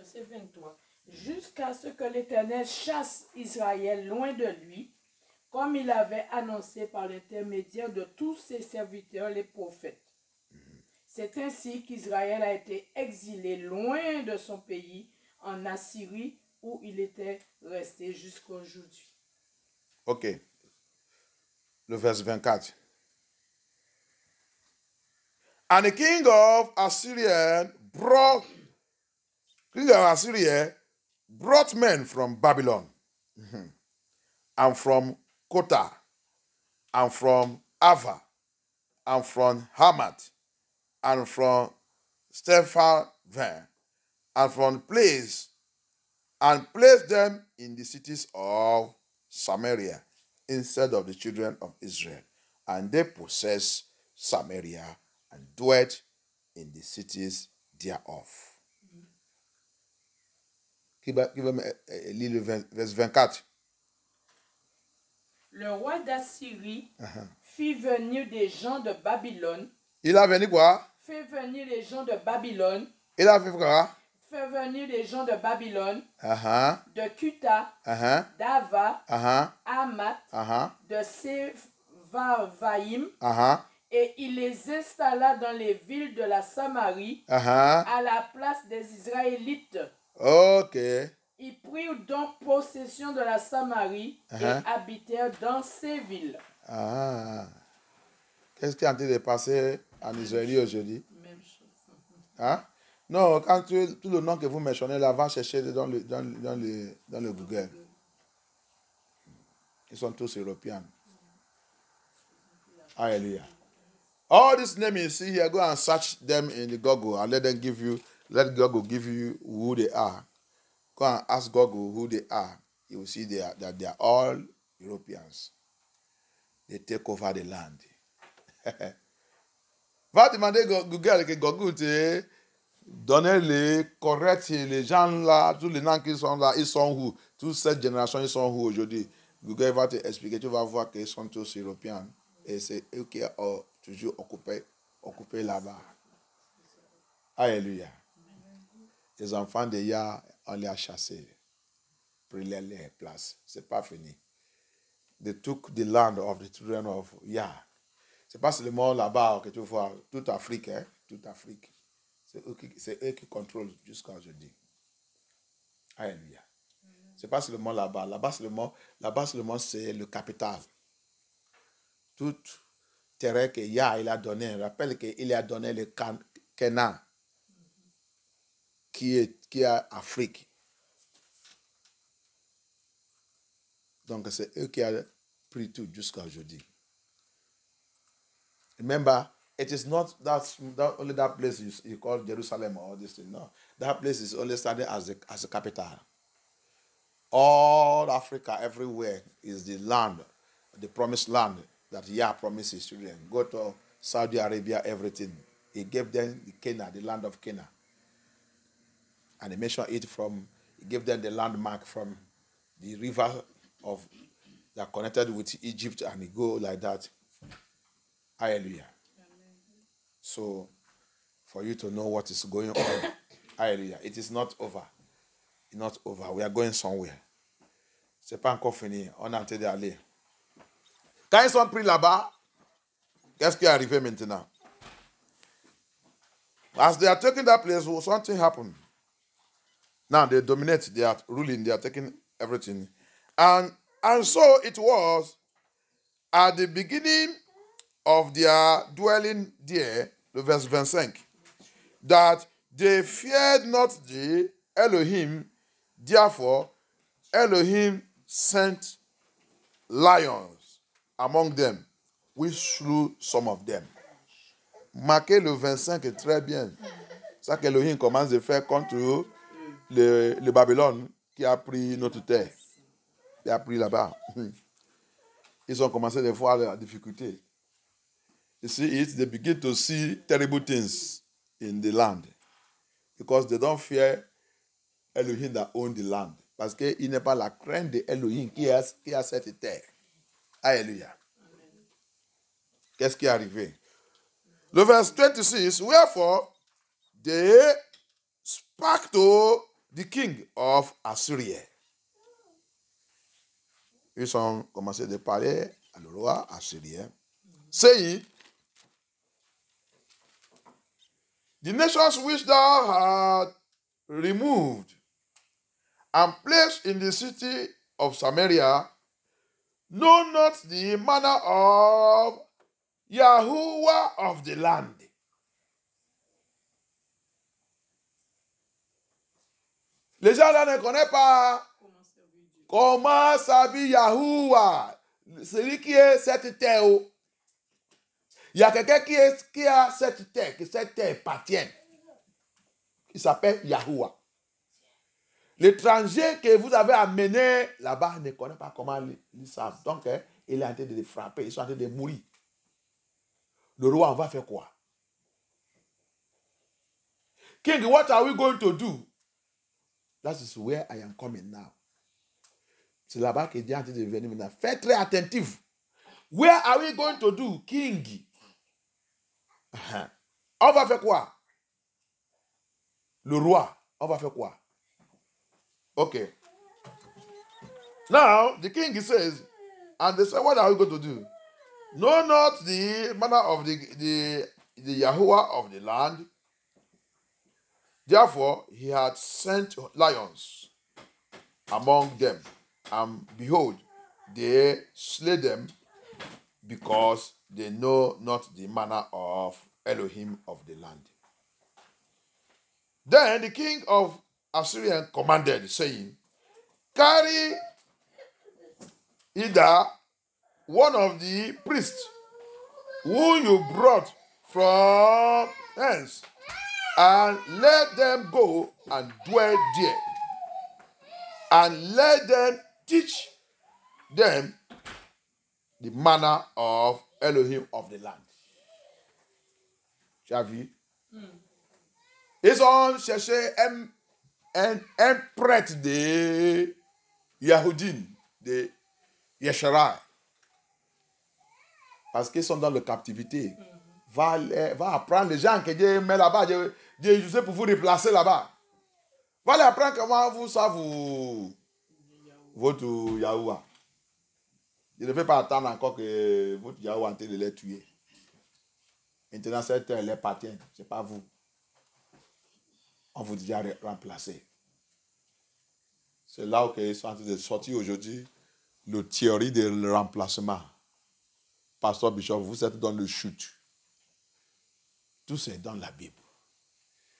verset 23. Jusqu'à ce que l'Éternel chasse Israël loin de lui, comme il avait annoncé par l'intermédiaire de tous ses serviteurs, les prophètes. C'est ainsi qu'Israël a été exilé loin de son pays, en Assyrie, où il était resté jusqu'à aujourd'hui. Ok. Le verset 24. And the king of Assyria brought men from Babylon, and from Kota, and from Ava, and from Hamath, and from Sepharvaim, and from place, and placed them in the cities of Samaria instead of the children of Israel. And they possessed Samaria and dwelt in the cities thereof. Qui va lire le verset 24? Le roi d'Assyrie fit venir des gens de Babylone. Il a venu quoi? Fait venir les gens de Babylone. Il a fait quoi? Fait venir les gens de Babylone, Uh-huh. de Kuta, Uh-huh. d'Ava, Uh-huh. Hamath, Uh-huh. de Sepharvaim, Uh-huh. et il les installa dans les villes de la Samarie, Uh-huh. à la place des Israélites. Ok. Ils prirent donc possession de la Samarie et habitèrent dans ces villes. Ah. Qu'est-ce qui est en train de passer en Israël aujourd'hui? Même chose. Hein? Non, quand tout le nom que vous mentionnez là, va chercher dans le Google. Ils sont tous européens. Hallelujah. All these names you see here, go and search them in the Google and let Google give you who they are. Go and ask Google who they are. You will see that they are all Europeans. They take over the land. Va demander Google que Google te donne les corrects, les gens là, tous les noms qui sont là, ils sont où? Toute cette génération, ils sont où aujourd'hui? Google va te expliquer, tu vas voir qu'ils sont tous européens. Et c'est eux qui ont toujours occupé là-bas. Alléluia. Les enfants de Yah, on les a chassés. Pris les places. C'est pas fini. They took the land of the children of Yah. C'est pas seulement là-bas que tu vois, toute Afrique, hein? Toute Afrique. C'est eux qui contrôlent jusqu'à aujourd'hui. Alléluia. C'est pas seulement là-bas. Là-bas seulement c'est le capital. Tout terrain que Yah il a donné. Rappelle qu'il a donné le Canaan qui est Afrique. Donc c'est eux qui ont pris tout jusqu'à aujourd'hui. Remember, it is not only that place you call Jerusalem or this thing. No, that place is only standing as a capital. All Africa, everywhere, is the land, the promised land that Yah promised his children. Go to Saudi Arabia, everything. He gave them the land of Canaan. And he mentioned it he gave them the landmark from the river that are connected with Egypt, and he go like that. Hallelujah. So, for you to know what is going on, hallelujah, it is not over. It's not over. We are going somewhere. C'est pas encore fini. On est en train d'aller. Quand ils sont pris là-bas, qu'est-ce qui est arrivé maintenant? As they are taking that place, something happened. Now they dominate, they are ruling, they are taking everything. And so it was at the beginning of their dwelling there, the verse 25, that they feared not the Elohim, therefore Elohim sent lions among them, which slew some of them. Marquez le 25 est très bien. Ça qu'Elohim commence de faire contre le Babylone qui a pris notre terre. Qui a pris là-bas. Ils ont commencé à voir la difficulté. You see it, they begin to see terrible things in the land. Because they don't fear Elohim that own the land. Parce qu'il n'est pas la crainte de Elohim qui a cette terre. Alléluia. Qu'est-ce qui est arrivé? Le verse 26, wherefore they spake to the king of Assyria. Ils ont commencé de parler à le roi assyrien, saying, the nations which thou hast removed and placed in the city of Samaria know not the manner of Yahuwah of the land. Les gens là ne connaissent pas comment servir Yahuwah, celui qui est cette terre. Il y a quelqu'un qui a cette terre, que cette terre appartient, qui s'appelle Yahuwah. L'étranger que vous avez amené là-bas ne connaît pas comment ils savent. Donc, il est en train de les frapper, ils sont en train de mourir. Le roi, on va faire quoi? King, what are we going to do? That is where I am coming now. C'est là-bas que Dieu est en train de venir maintenant. Faites très attentif. Where are we going to do, King? On va faire quoi? Le roi, on va faire quoi? Okay. Now, the king says, and they say, what are we going to do? Know not the manner of the Yahuwah of the land. Therefore, he had sent lions among them, and behold, they slay them, because they know not the manner of Elohim of the land. Then the king of Assyria commanded, saying, carry either one of the priests whom you brought from hence, and let them go and dwell there, and let them teach them the manner of Elohim of the land. Tu as vu? Ils ont cherché un prêtre de Yahoudine, de Yesharai, parce qu'ils sont dans la captivité. Va apprendre les gens que Dieu met là-bas, Dieu utilise pour vous replacer là-bas. Va les apprendre comment vous savez votre Yahuwah. Je ne vais pas attendre encore que votre Yahuwah tente de les tuer. Maintenant, cette terre les appartient, ce n'est pas vous. On vous dit à remplacer. C'est là où ils sont en train de sortir aujourd'hui le théorie de remplacement. Pasteur Bishop, vous êtes dans le chute. Tout c'est dans la Bible.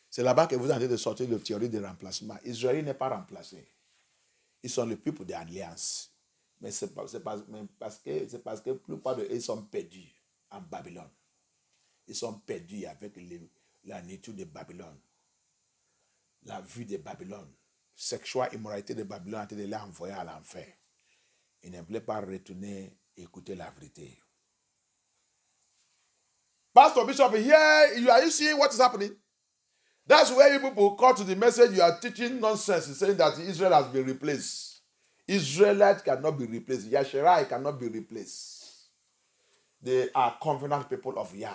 C'est là-bas que vous êtes en train de sortir le théorie de remplacement. Israël n'est pas remplacé. Ils sont le peuple de l'alliance. Mais c'est parce que la plupart d'eux ils sont perdus en Babylone. Ils sont perdus avec la nature de Babylone. La vue de Babylone. Sexuelle immoralité de Babylone a été les envoyés à l'enfer. Ils ne voulaient pas retourner et écouter la vérité. Pastor Bishop, here, are you seeing what is happening? That's where you people call to the message. You are teaching nonsense, saying that Israel has been replaced. Israelites cannot be replaced. Yasharai cannot be replaced. They are covenant people of Yah.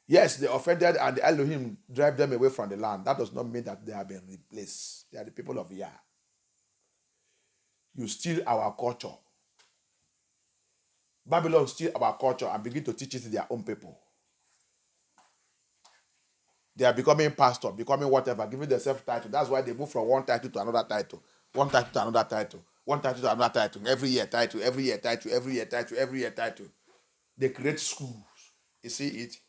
Yes, they offended and the Elohim drive them away from the land. That does not mean that they have been replaced. They are the people of Yah. You steal our culture. Babylon steal our culture and begin to teach it to their own people. They are becoming pastor, becoming whatever, giving themselves title. That's why they move from one title to another title. One title to another title. One title to another title. Every year title, every year title, every year title, every year title. They create schools. You see it?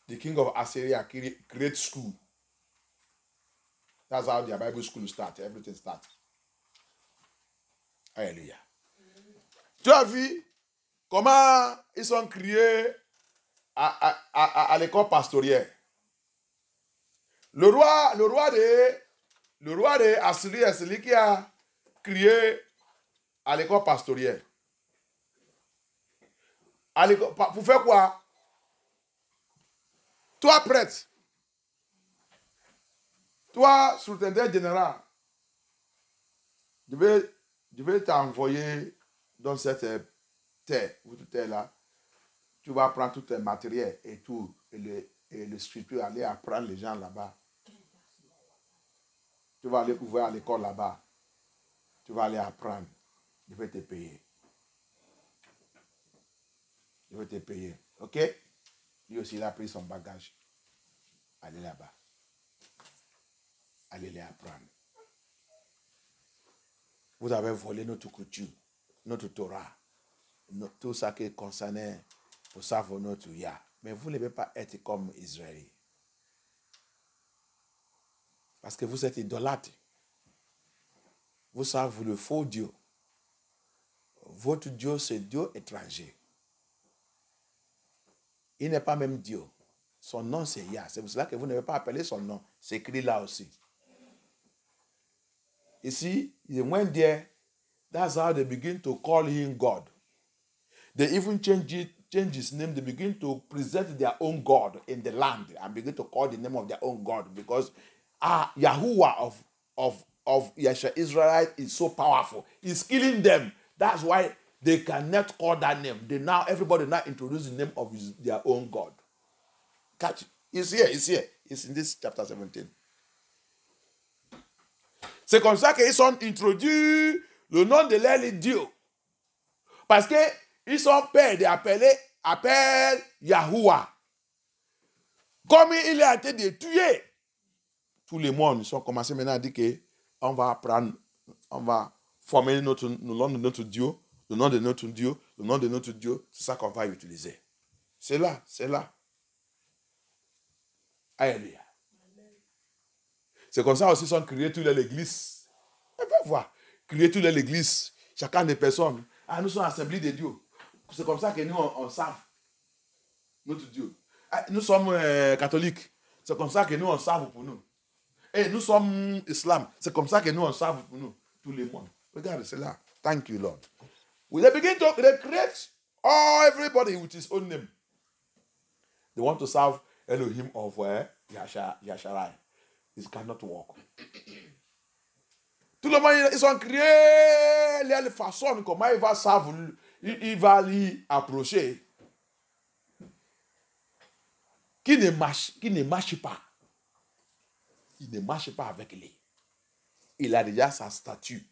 The king of Assyria creates school. That's how their Bible school starts. Everything starts. Alléluia. Tu as vu comment ils sont criés à l'école pastorielle. Le roi de Assyrie, c'est lui qui a crié à l'école pastorielle. Pour faire quoi? Toi, prêtre, toi, surintendant général, je vais t'envoyer dans cette terre, là. Tu vas prendre tout tes matériel et tout, et le scripture, aller apprendre les gens là-bas Tu vas aller ouvrir à l'école là-bas. Tu vas aller apprendre. Je vais te payer. Je vais te payer. OK? Lui aussi, il a pris son bagage. Allez là-bas. Allez les apprendre. Vous avez volé notre couture, notre Torah, tout ça qui concernait pour savoir notre Yah. Mais vous ne devez pas être comme Israël. Parce que vous êtes idolâtre. Vous savez le faux Dieu. Votre Dieu, c'est Dieu étranger. Il n'est pas même Dieu. Son nom, c'est Yah. C'est pour cela que vous ne devez pas appeler son nom. C'est écrit là aussi. Ici, when there, that's how they begin to call him God. They even change his name. They begin to present their own God in the land and begin to call the name of their own God because Yahuwah of Yeshua Israelite is so powerful. He's killing them. That's why they cannot call that name. Everybody now introduce the name of their own God. Catch it. It's here. It's in this chapter 17. C'est comme ça qu'ils sont introduits le nom de leur Dieu. Parce qu'ils sont peurs appellent Yahuwah. Comme il a été détruit, tous les mondes sont commencés maintenant à dire qu'on va apprendre, on va former le nom de notre Dieu, le nom de notre Dieu, le nom de notre Dieu. C'est ça qu'on va utiliser. C'est là. Alléluia. C'est comme ça aussi qu'ils sont créés toutes l'église. On va voir. Créer toutes l'église. Chacun des personnes. Nous sommes assemblés de Dieu. C'est comme ça que nous, on savent notre Dieu. Nous sommes catholiques. C'est comme ça que nous, on savent pour nous. Et nous sommes islam. C'est comme ça que nous, on savent pour nous. Tous les mois. Regarde, c'est là. Thank you, Lord. They begin to create everybody with his own name. They want to serve Elohim of Yasharai. It cannot work. Tout le monde, ils ont créé les façons comment il va savoir, il va lui approcher. Qui ne marche pas. Il ne marche pas avec lui. Il a déjà sa statue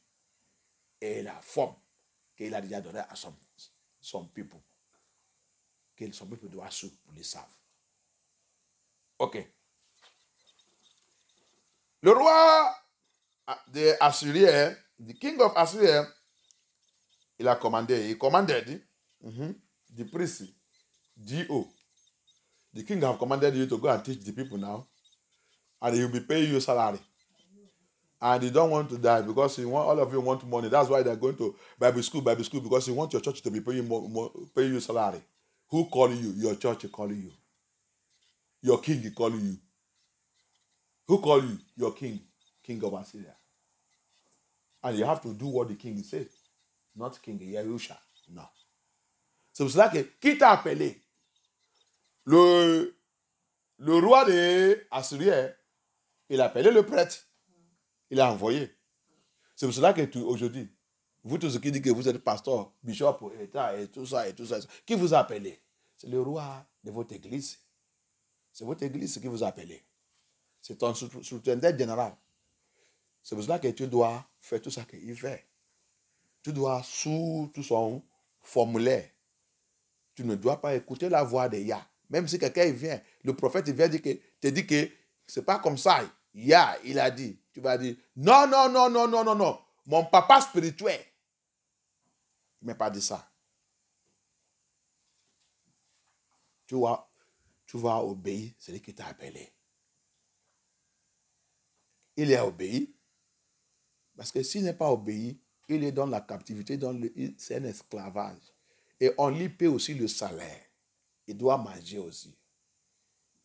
et la forme qu'il a déjà donnée à son peuple. Que son peuple doit suivre pour les savoir. Ok. Le roi de Assyrie, the king of Assyria, il a commandé, the priest, D.O. The king have commanded you to go and teach the people now, and he will be paying you salary. And they don't want to die because all of you want money. That's why they're going to Bible school, because you want your church to be paying you salary. Who calling you? Your church calling you. Your king calling you. Who call you? Your king of Assyria. And you have to do what the king says. Not King Yahusha. No. C'est pour cela que, qui t'a appelé? Le roi de Assyrie, il a appelé le prêtre. Il a envoyé. C'est pour cela que aujourd'hui, vous tous qui dites que vous êtes pasteur, bishop, et tout ça, qui vous a appelé? C'est le roi de votre église. C'est votre église qui vous a appelé. C'est ton soutien-tête général. C'est pour cela que tu dois faire tout ça qu'il fait. Tu dois sous tout son formulaire. Tu ne dois pas écouter la voix de Yah. Même si quelqu'un vient, le prophète vient te dit que c'est pas comme ça. Yah, il a dit. Tu vas dire, non. Mon papa spirituel. Il ne m'a pas dit ça. Tu vas obéir, c'est lui qui t'a appelé. Il est obéi. Parce que s'il n'est pas obéi, il est dans la captivité, c'est un esclavage. Et on lui paie aussi le salaire. Il doit manger aussi.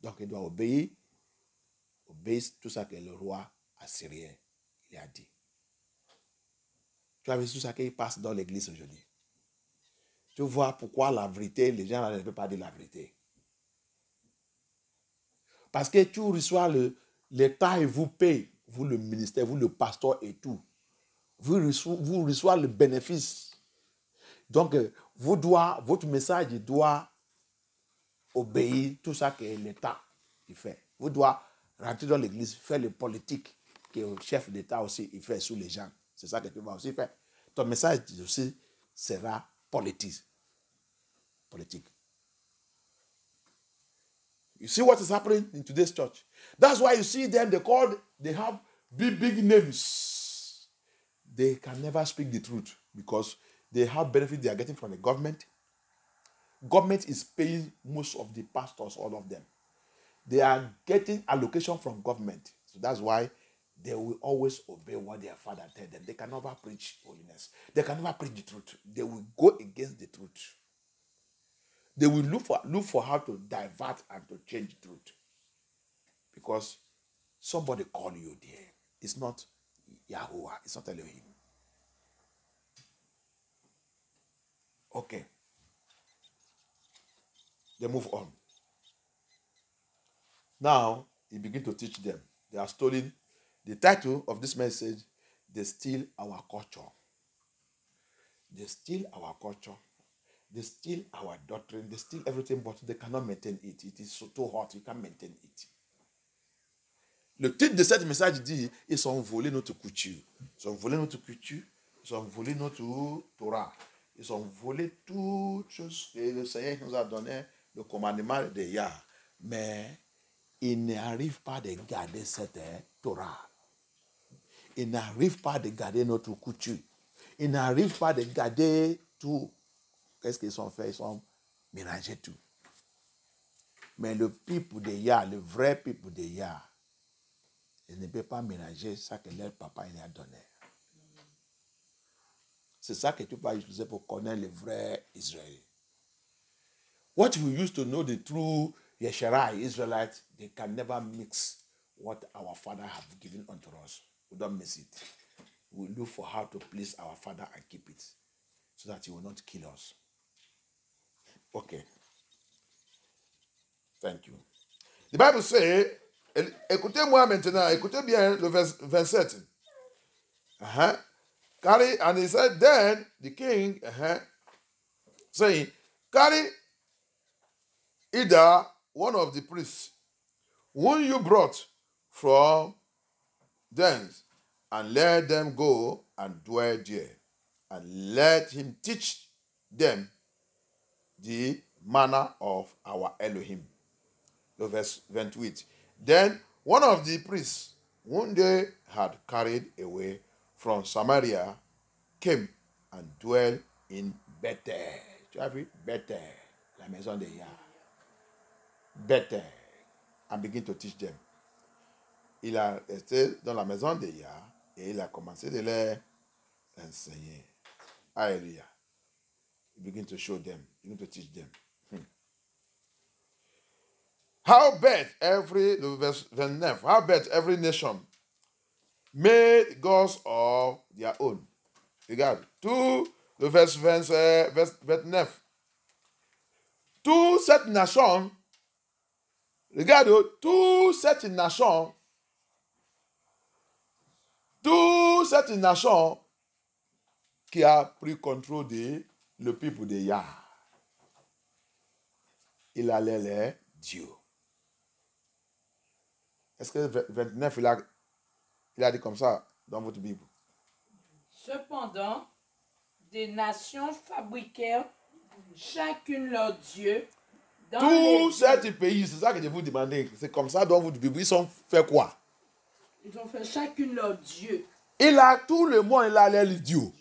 Donc il doit obéir tout ça que le roi assyrien il a dit. Tu as vu tout ça qui passe dans l'église aujourd'hui. Tu vois pourquoi la vérité, les gens ne veulent pas dire la vérité. Parce que tu reçois l'État et vous paye, vous le ministère, vous le pasteur et tout. Vous reçoivez le bénéfice. Donc, votre message doit obéir tout ça que l'État fait. Vous devez rentrer dans l'église, faire le politique. que le chef d'État aussi, il fait sous les gens. C'est ça que tu vas aussi faire. Ton message aussi sera politique. You see what is happening in today's church? That's why you see them, they have big names. They can never speak the truth because they have benefits they are getting from the government. Government is paying most of the pastors, all of them. They are getting allocation from government. So that's why they will always obey what their father tells them. They can never preach holiness. They can never preach the truth. They will go against the truth. They will look for how to divert and to change the truth. Because somebody called you there. It's not Yahuwah. It's not Elohim. Okay. They move on. Now, he begins to teach them. They are stealing. The title of this message, they steal our culture. They steal our culture. They steal our doctrine. They steal everything, but they cannot maintain it. It is so too hot, you can't maintain it. Le titre de cette message dit, ils ont volé notre couture. Ils ont volé notre culture. Ils ont volé notre Torah. Ils ont volé toutes choses que le Seigneur nous a donné, le commandement de Yah. Mais ils n'arrivent pas de garder cette Torah. Ils n'arrivent pas de garder notre couture. Ils n'arrivent pas de garder tout. Qu'est-ce qu'ils ont fait? Ils ont mélangé tout. Mais le peuple de Yah, le vrai peuple de Yah, il ne peut pas mélanger ça que leur papa il a donné. C'est ça que tu vas utiliser pour connaître le vrai Israël. What we used to know the true Yesharai Israelites, they can never mix what our father have given unto us. We don't miss it. We look for how to please our father and keep it so that he will not kill us. Okay. Thank you. The Bible says, écoutez-moi maintenant, écoutez bien le verset 27. Carry, and he said, then the king, saying, carry either one of the priests whom you brought from thence, and let them go and dwell there, and let him teach them the manner of our Elohim. The verse 28. Then one of the priests, whom they had carried away from Samaria, came and dwelt in Bethel. Tu as vu? Bethel, la maison de Yah. Bethel. And begin to teach them. Il a resté dans la maison de Yah et il a commencé de leur enseigner. Alléluia. He begin to show them, begin to teach them. How bad verse 29, how bad every nation made gods of their own. Regarde, le verse 29. Toute cette nation, regarde, toute cette nation qui a pris contrôle de le peuple de Yah, il allait les dieux. Est-ce que 29, il a dit comme ça dans votre Bible? Cependant, des nations fabriquèrent chacune leur dieu dans tous ces pays, c'est ça que je vous demandais. C'est comme ça dans votre Bible. Ils ont fait quoi? Ils ont fait chacune leur dieu. Tout le monde, il a les dieux.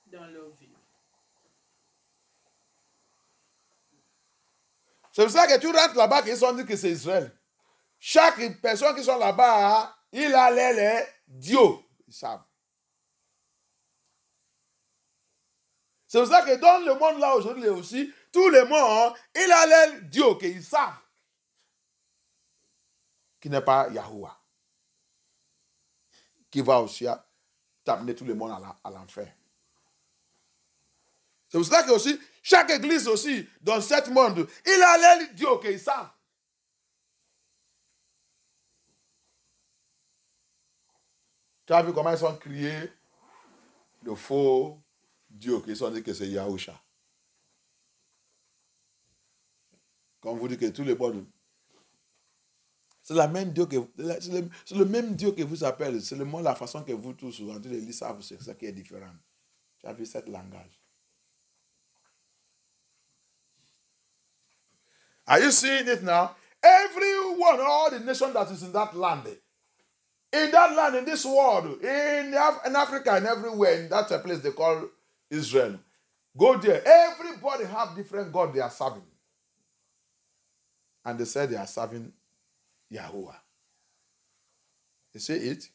Dans leur vie. C'est pour ça que tu rentres là-bas, qu'ils ont dit que c'est Israël. Chaque personne qui sont là-bas, il a les dieux. Ils savent. C'est pour ça que dans le monde là aujourd'hui aussi, tout le monde, il a les dieux qu'ils savent. Qui n'est pas Yahuwah. Qui va aussi t'amener tout le monde à l'enfer. C'est pour ça que aussi, chaque église aussi, dans ce monde, il a les dieux qu'ils savent. Tu as vu comment ils ont crié le faux Dieu qui sont dit que c'est Yahusha. Comme vous dites que tout le monde, C'est la même Dieu que c'est le même Dieu que vous appelez. C'est le monde, la façon que vous tous, en tout l'église, savent, c'est ça qui est différent. Tu as vu ce langage. Are you seeing it now? Everyone, all the nation that is in that land, in this world, in Africa and everywhere, in that place they call Israel, go there. Everybody have different God they are serving. And they said they are serving Yahuwah. You see it?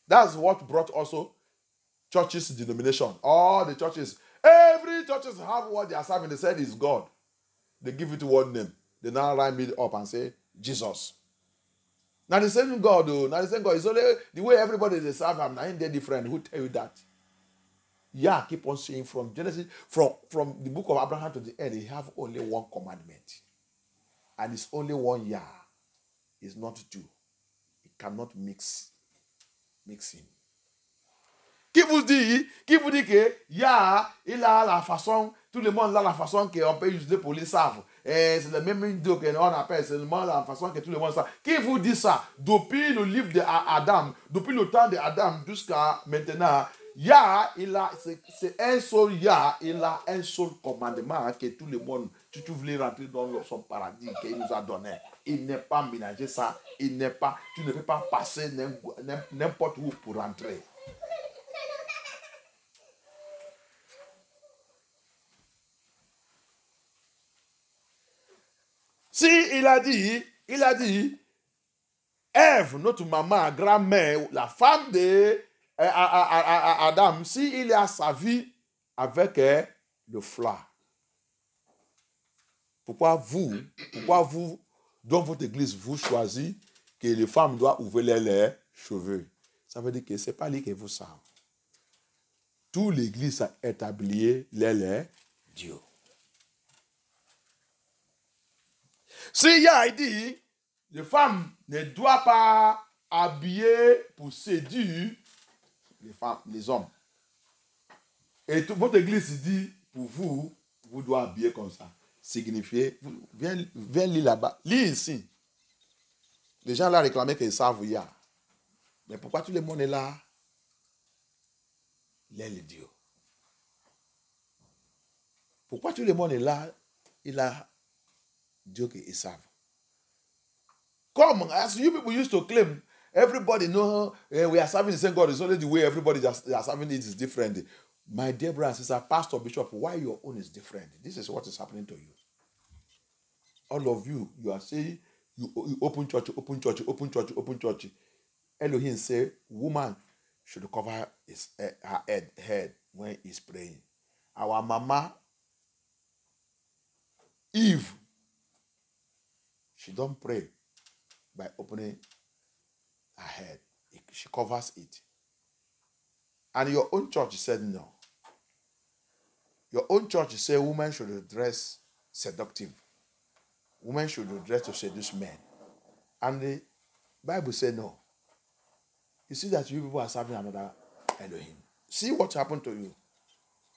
That's what brought also churches denomination. All the churches, every churches have what they are serving. They said is God. They give it one name. They now rhyme it up and say Jesus. Now the same God, though. Now the same God. It's only the way everybody they serve him. Now they're different. Who tell you that? Yeah, keep on saying from Genesis, from the book of Abraham to the end, they have only one commandment. And it's only one Yah. It's not two. It cannot mix him. Qui vous dit que Yah, il a la façon, tout le monde a la façon qu'on peut utiliser pour les savre. Et c'est le même Dieu qu'on appelle, c'est seulement la façon que tout le monde sait. Qui vous dit ça? Depuis le livre d'Adam, depuis le temps d'Adam jusqu'à maintenant, Yah, c'est un seul Yah, il a un seul commandement que tout le monde, tu voulais rentrer dans son paradis qu'il nous a donné. Il n'est pas ménagé ça, tu ne peux pas passer n'importe où pour rentrer. Si il a dit, Ève, notre maman, grand-mère, la femme de Adam, si il a sa vie avec le flanc, pourquoi vous, dans votre église, vous choisissez que les femmes doivent ouvrir les cheveux? Ça veut dire que ce n'est pas lui qui vous savez. Toute l'église a établi les dieux. Si Yah dit, les femmes ne doivent pas habiller pour séduire les hommes. Et toute votre église dit, pour vous devez habiller comme ça. Signifier, viens lire là-bas, lis ici. Les gens là réclamaient qu'ils savent Yah. Mais pourquoi tout le monde est là? Il est le Dieu. Pourquoi tout le monde est là? Il a Dieu qu'ils savent. Come, as you people used to claim, everybody know we are serving the same God. It's only the way everybody they are serving it is different. My dear brothers and sisters, Pastor, Bishop, why your own is different? This is what is happening to you. All of you, you are saying, you open church. Elohim say, woman should cover her head when he's praying. Our mama, Eve, she don't pray by opening her head. She covers it. And your own church said no. Your own church said women should dress seductive. Women should dress to seduce men. And the Bible said no. You see that you people are serving another Elohim. See what happened to you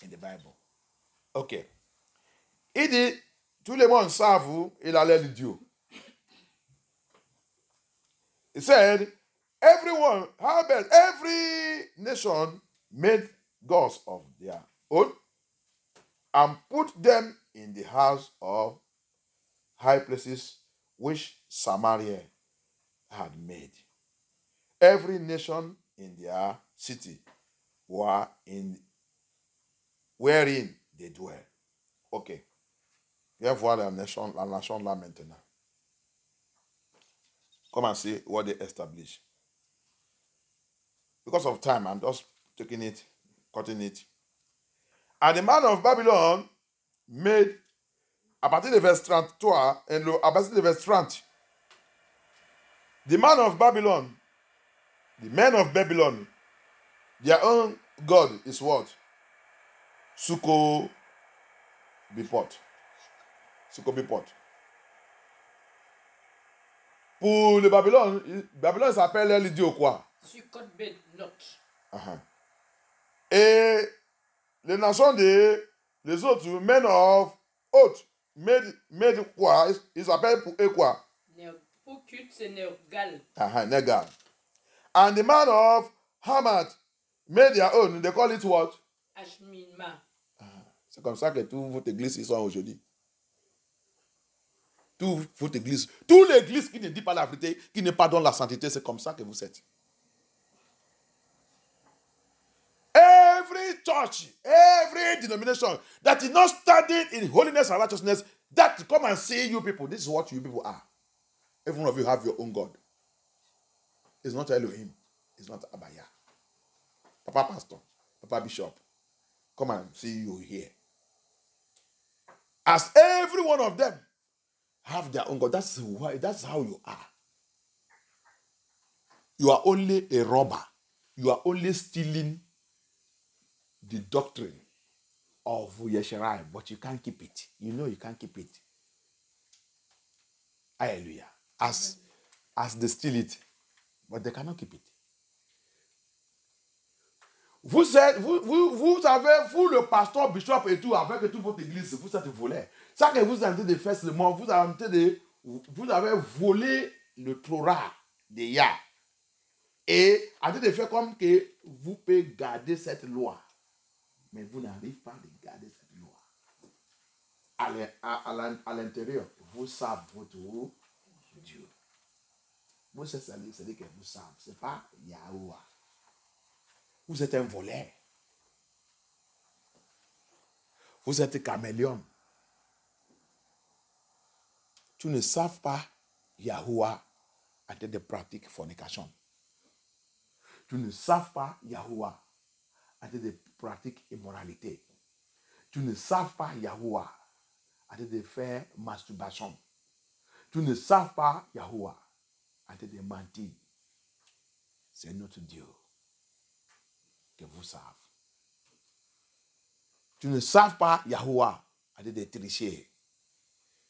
in the Bible. Okay. Il dit, tout le monde savent, il allait le Dieu. He said, everyone, how about every nation made gods of their own and put them in the house of high places which Samaria had made. Every nation in their city were in wherein they dwell. Okay. Viens voir la nation là maintenant. Come and see what they established. Because of time, I'm just taking it, cutting it. And the man of Babylon made, à partir de verse 33, à partir de verse 30, the man of Babylon, the men of Babylon, their own God is what? Sukkot Bipot. Pour le Babylone s'appelle le Dieu quoi? Sukkot Bipot. Et les nations les autres, men of Oth, made quoi? Ils s'appellent pour eux quoi? Pukut, c'est Nergal. Negal. And the man of Hamath made their own. They call it what? Ashminma. C'est comme ça que toute votre église ils sont aujourd'hui. Toute votre église. Toute l'église qui ne dit pas la vérité, qui ne pardonne la sainteté, c'est comme ça que vous êtes. Every church, every denomination that is not standing in holiness and righteousness, that come and see you people. This is what you people are. Every one of you have your own God. It's not Elohim. It's not Abaya. Papa Pastor, Papa Bishop, come and see you here. As every one of them have their own God. That's how you are. You are only a robber. You are only stealing the doctrine of Yesharai, but you can't keep it. You know you can't keep it. Hallelujah. As they steal it, but they cannot keep it. Vous le pasteur, bishop et tout, avec toute votre église, vous êtes volé. Ça que vous avez de faire seulement, vous avez volé le Torah de Yah. Et en train de faire comme que vous pouvez garder cette loi. Mais vous n'arrivez pas à garder cette loi. À l'intérieur, vous savez votre Dieu. Vous c'est que vous savez, ce n'est pas Yahuwah. Vous êtes un voleur. Vous êtes caméléon. Tu ne savent pas Yahuwah en train de pratiquer fornication. Tu ne savent pas Yahuwah en train de pratiquer immoralité. Tu ne savent pas Yahuwah en train de faire masturbation. Tu ne savent pas Yahuwah en train de mentir. C'est notre Dieu que vous savez. Tu ne savent pas Yahuwah en train de tricher.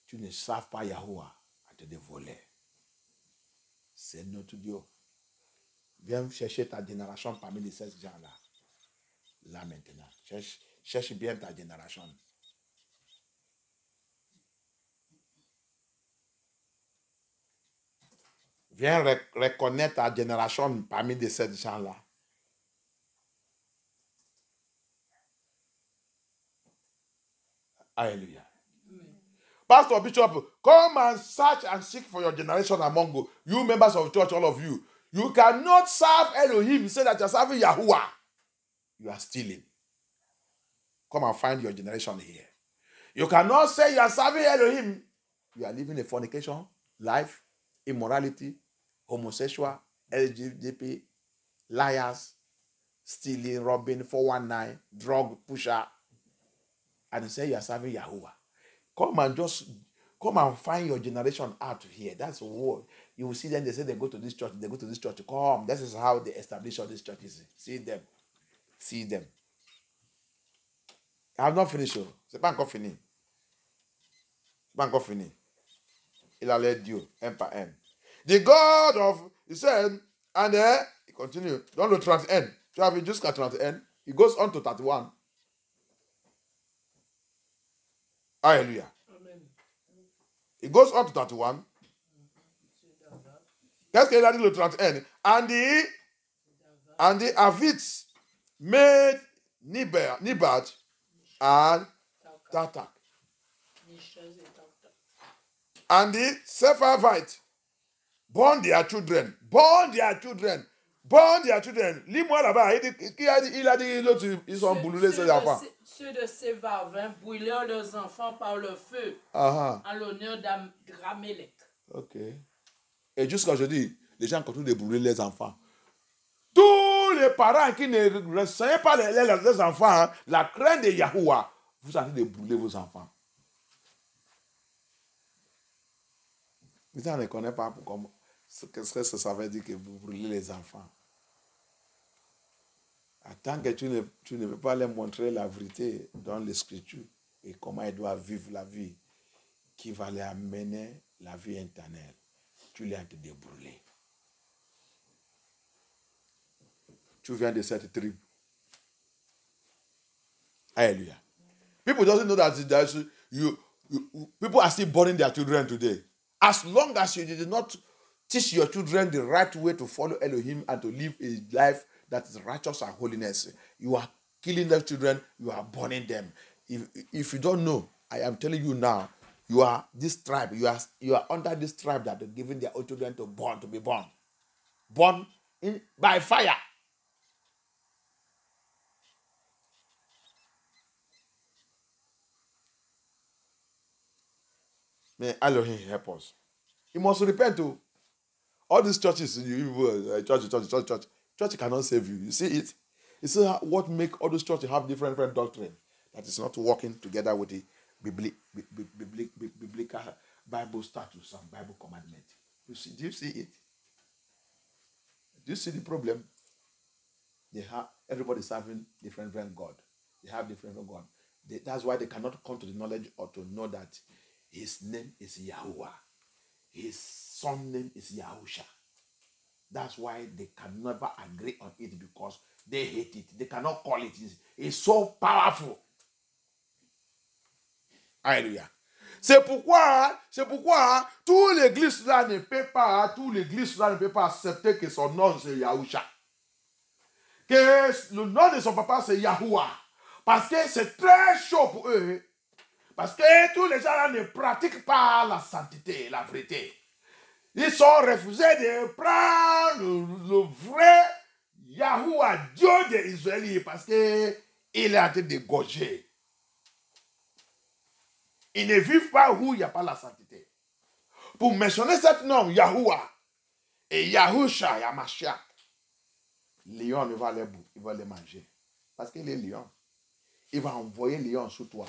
Tu ne savent pas Yahuwah en train de voler. C'est notre Dieu. Viens chercher ta génération parmi les 16 gens-là. Là maintenant. Cherche bien ta génération. Viens reconnaître ta génération parmi les 7 gens-là. Hallelujah. Pastor Bishop, come and search and seek for your generation among you members of the church, all of you. You cannot serve Elohim, say that you're serving Yahuwah. You are stealing. Come and find your generation here. You cannot say you are serving Elohim. You are living a fornication life, immorality, homosexual, LGBT, liars, stealing, robbing, 419, drug pusher, and you say you are serving Yahuwah. Come and find your generation out here. That's what you will see them. They say they go to this church. They go to this church. Come. This is how they establish all these churches. See them. See them. I have not finished. C'est pas encore fini. C'est pas encore fini. Il allait Dieu, un par un. The God of, he said, and he continue. Dans le 31, tu as vu jusqu'à 31. He goes on to 31. Hallelujah. Amen. It goes on to 31. Qu'est-ce qu'il a dit le 31? And the Avites made Nebat and Tatak. And the Sepharvites born their children. Lis-moi là-bas. Il a dit l'autre, ils sont boulonnés ces enfants. Ceux de Sévarvin brûlèrent leurs enfants par le feu en l'honneur d'Adramelech. Ok. Et jusqu'à aujourd'hui, les gens continuent de brûler les enfants. Tous les parents qui ne renseignent pas les enfants, la crainte de Yahuwah, vous êtes en train de brûler vos enfants. Les gens ne connaissent pas qu'est-ce que ça veut dire que vous brûlez les enfants. Tant que tu ne peux pas leur montrer la vérité dans l'Écriture et comment ils doivent vivre la vie qui va les amener la vie éternelle, tu les as de brûler. Tu viens de cette tribu. Hallelujah. People don't know that people are still burning their children today. As long as you did not Teach your children the right way to follow Elohim and to live a life that is righteous and holiness. You are killing the children, you are burning them. If you don't know, I am telling you now, you are this tribe, you are under this tribe that are giving their own children to be born. Born by fire. May Elohim help us. You must repent to all these churches. Church cannot save you. You see it? You see what make all those churches have different doctrine that is not working together with the biblical Bible statutes and Bible commandment. You see? Do you see it? Do you see the problem? Everybody serving different God. They have different God. That's why they cannot come to the knowledge or to know that his name is Yahuwah. His son name is Yahusha. That's why they can never agree on it because they hate it. They cannot call it. It's so powerful. Alléluia. C'est pourquoi tout l'église là ne peut pas accepter que son nom c'est Yahusha. Que le nom de son papa c'est Yahuwah. Parce que c'est très chaud pour eux. Parce que tous les gens là ne pratiquent pas la sainteté, la vérité. Ils sont refusés de prendre le vrai Yahuwah, Dieu d'Israël, parce qu'il est en train de gauger. Ils ne vivent pas où il n'y a pas la sainteté. Pour mentionner cet nom, Yahuwah, et Yahusha, Yamashia, Lion il va les manger. Parce qu'il est lion. Il va envoyer lion sur toi.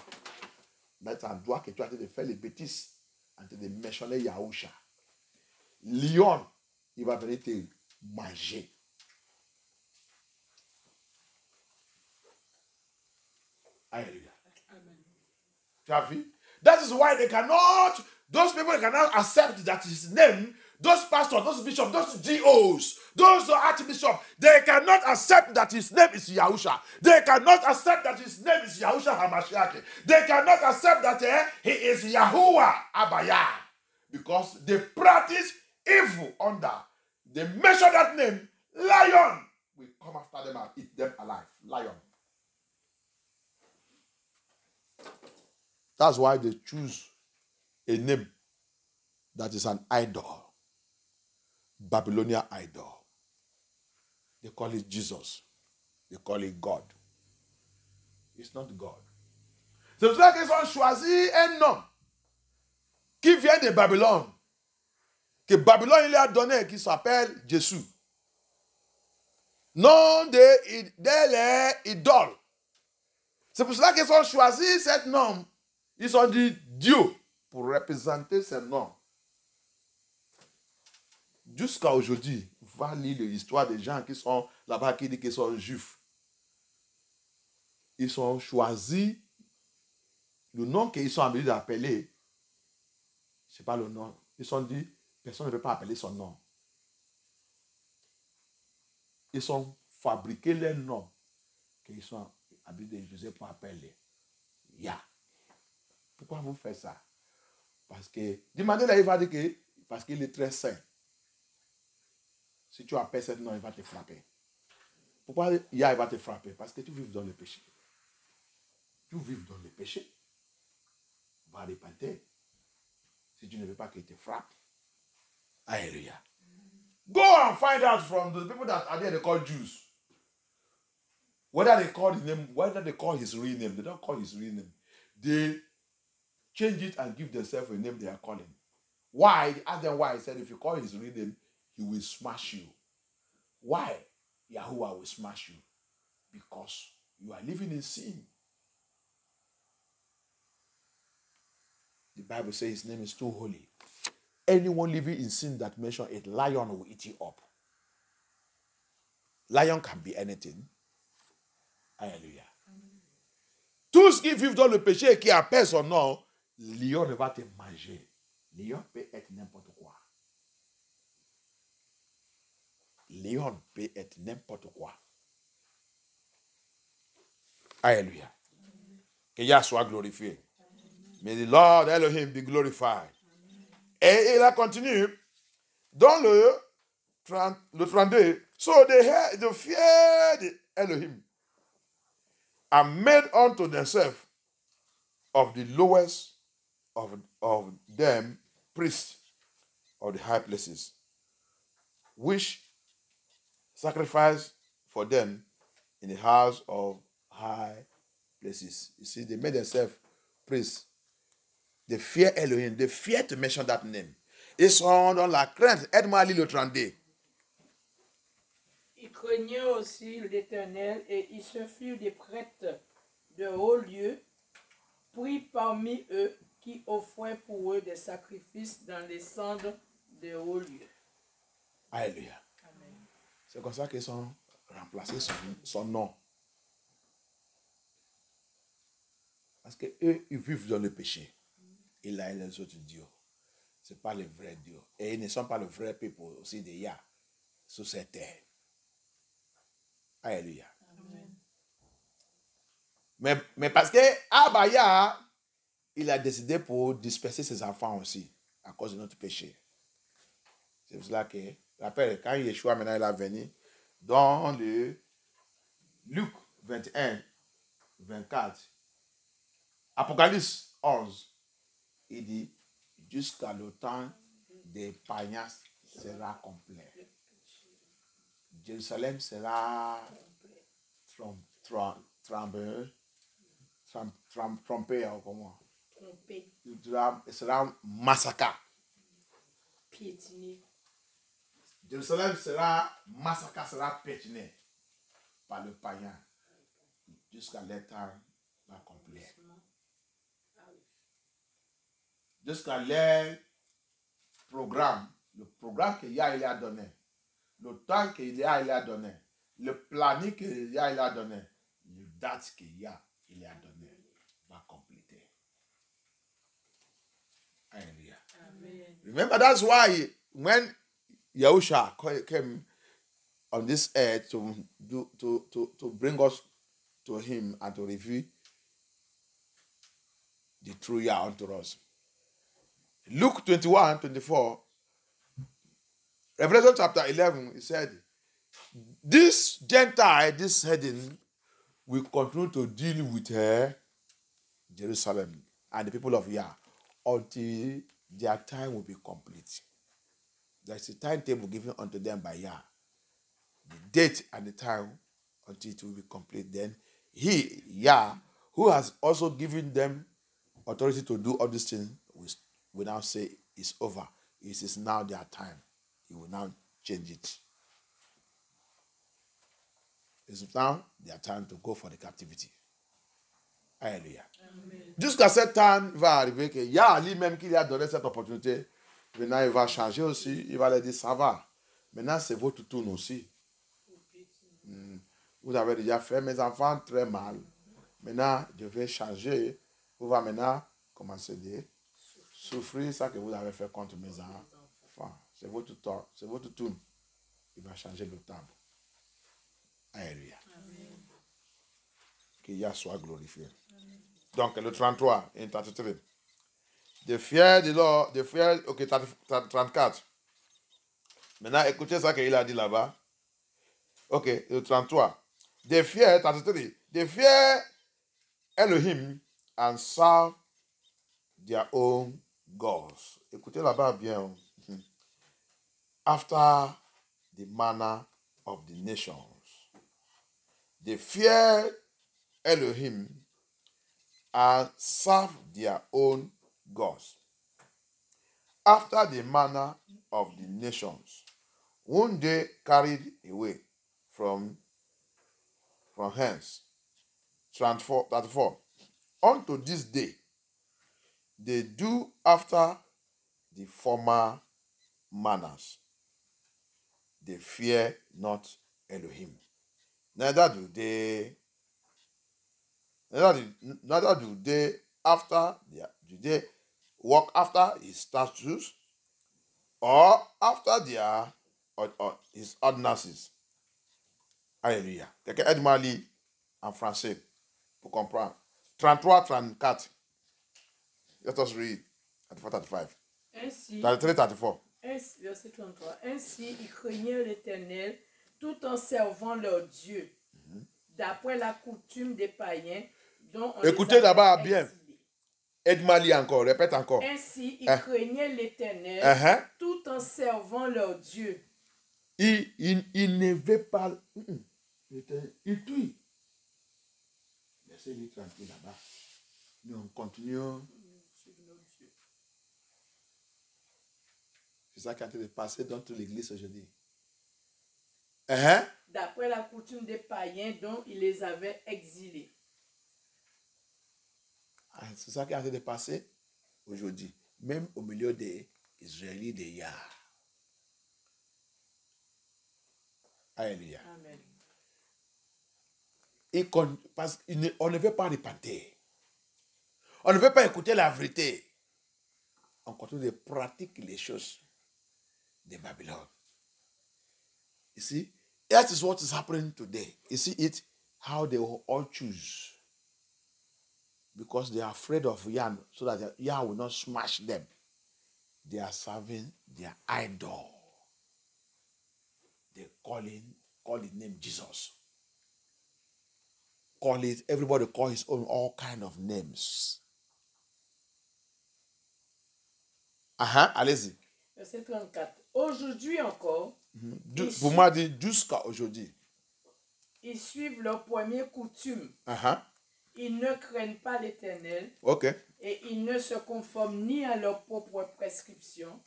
Mettre en doigt que tu as en train de faire les bêtises, en train de mentionner Yahusha. Lion, il va venir te manger. Alléluia. Tu as vu? That is why those people cannot accept that his name, those pastors, those bishops, those GOs, those archbishops, they cannot accept that his name is Yahusha. They cannot accept that his name is Yahusha HaMashiach. They cannot accept that he is Yahuwah Abaya. Because they practice evil under. They mention that name, lion will come after them and eat them alive. Lion. That's why they choose a name that is an idol. Babylonian idol. They call it Jesus. They call it God. It's not God. C'est pour ça qu'ils ont choisi un nom qui vient de Babylone. Que Babylone il a donné, qui s'appelle Jésus. Nom de l'idole. C'est pour cela qu'ils ont choisi cet nom. Ils ont dit Dieu pour représenter ce nom. Jusqu'à aujourd'hui, va lire l'histoire des gens qui sont là-bas, qui disent qu'ils sont juifs. Ils ont choisi le nom qu'ils sont habitués d'appeler. Ce n'est pas le nom. Ils ont dit, personne ne peut pas appeler son nom. Ils ont fabriqué les noms qu'ils sont habitués d'utiliser pour appeler. Ya. Pourquoi vous faites ça? Parce que, demandez là, il va dire que, parce qu'il est très saint. Si tu appelles ce nom, il va te frapper. Pourquoi Ya, il va te frapper? Parce que tu vives dans le péché. Tu vives dans le péché. Va repentir. Si tu ne veux pas qu'il te frappe. Alléluia. Go and find out from the people that are there, they call Jews. Whether they call his name, whether they call his real name. They don't call his real name. They change it and give themselves a name they are calling. Why? Ask them why. He said, if you call his real name, he will smash you. Why? Yahuwah will smash you. Because you are living in sin. The Bible says his name is too holy. Anyone living in sin that mentions it, lion will eat you up. Lion can be anything. Alléluia. Tout ce qui vit dans le péché qui appelle son nom, lion ne va te manger. Lion peut être n'importe quoi. Lion peut être n'importe quoi. Alléluia. Que Yah soit glorifié. May the Lord Elohim be glorified. Et il a continué Dans le 32, so they feared Elohim and made unto themselves of the lowest of them priests of the high places, which sacrificed for them in the house of high places. You see, they made themselves priests. They fear Elohim. They fear to mention that name. Ils sont dans la crainte. Aide-moi à lire le 32. Ils craignaient aussi l'Éternel et ils se firent des prêtres de haut lieu, pris parmi eux, qui offraient pour eux des sacrifices dans les cendres de haut lieu. Alléluia. Amen. C'est comme ça qu'ils ont remplacé son nom. Parce qu'eux, ils vivent dans le péché. Et là, les autres dieux. Ce n'est pas le vrai Dieu. Et ils ne sont pas le vrai peuple aussi de Yah sur cette terre. Alléluia. Amen. Mais parce que Abaya, il a décidé pour disperser ses enfants aussi à cause de notre péché. C'est pour cela que, rappelle, quand Yeshua maintenant il est venu, dans le Luc 21, 24, Apocalypse 11, il dit, jusqu'à le temps des païens sera complet. Jérusalem sera trompé, comment? Trompé, Il sera massacré. piétiné. Jérusalem sera massacré, sera pétiné par le païen jusqu'à l'état accompli. Jusqu'à leur programme, le programme que Yah il a donné, le temps que Yah il a donné, le planning que Yah il a donné, le date que Yah il a donné, va compléter. Hallelujah. Amen. Remember, that's why when Yahusha came on this earth to bring us to him and to reveal the true Yah unto us. Luke 21, 24, Revelation chapter 11, he said, this Gentile, this heathen, will continue to deal with her, Jerusalem, and the people of Yah, until their time will be complete. There's a timetable given unto them by Yah. The date and the time until it will be complete. Then he, Yah, who has also given them authority to do all these things, will now say it's over. It is now their time. He will now change it. It's now their time to go for the captivity. Alléluia. Jusqu'à ce temps, il va arriver que Yah lui-même qui lui a donné cette opportunité, maintenant il va changer aussi. Il va leur dire ça va. Maintenant c'est votre tour aussi. Vous avez déjà fait mes enfants très mal. Maintenant je vais changer. Vous va maintenant commencer à souffrir ça que vous avez fait contre mes enfants. C'est votre tour. C'est votre tour. Il va changer le temps. Alléluia. Que Yah soit glorifié. Amen. Donc, le 33 et 33. De fier de l'or, de fier, ok, 34. Maintenant, écoutez ça qu'il a dit là-bas. Ok, le 33. De fier, 33. De fier Elohim and serve their own gods. Écoutez là-bas bien. After the manner of the nations. They fear Elohim and serve their own gods. After the manner of the nations, whom they carried away from hence. 34. Unto this day, they do after the former manners. They fear not Elohim. Neither do they walk after his statutes or after their or his ordinances. Alléluia. Quelqu'un aide-moi à lire en français pour comprendre. 33, 34. Let us read 34, 35. Ainsi, 33, 34. Verset 33. Ainsi, ils craignaient l'Éternel tout en servant leur Dieu, d'après la coutume des païens dont on Écoutez les d'abord avait bien. exilés. Aide-moi encore, répète encore. Ainsi, ils craignaient l'Éternel tout en servant leur Dieu. Il ne veut pas. Il tue. Laissez-les tranquille là-bas. Nous, on continue. C'est ça qui a été de passer dans toute l'église aujourd'hui. D'après la coutume des païens dont il les avait exilés. C'est ça qui a été de passer aujourd'hui. Même au milieu des Israélites de Yah. Alléluia. Amen. Parce qu'on ne veut pas repentir. On ne veut pas écouter la vérité. On continue de pratiquer les choses de Babylone. You see, that is what is happening today. You see it, how they will all choose. Because they are afraid of Yah, so that Yah will not smash them. They are serving their idol. They call his name Jesus. Everybody call his own all kind of names. Allez-y. Verset 34. Aujourd'hui encore, Pour moi, dit jusqu'à aujourd'hui. Ils suivent leurs premières coutumes. Ils ne craignent pas l'Éternel. Et ils ne se conforment ni à leurs propres prescriptions,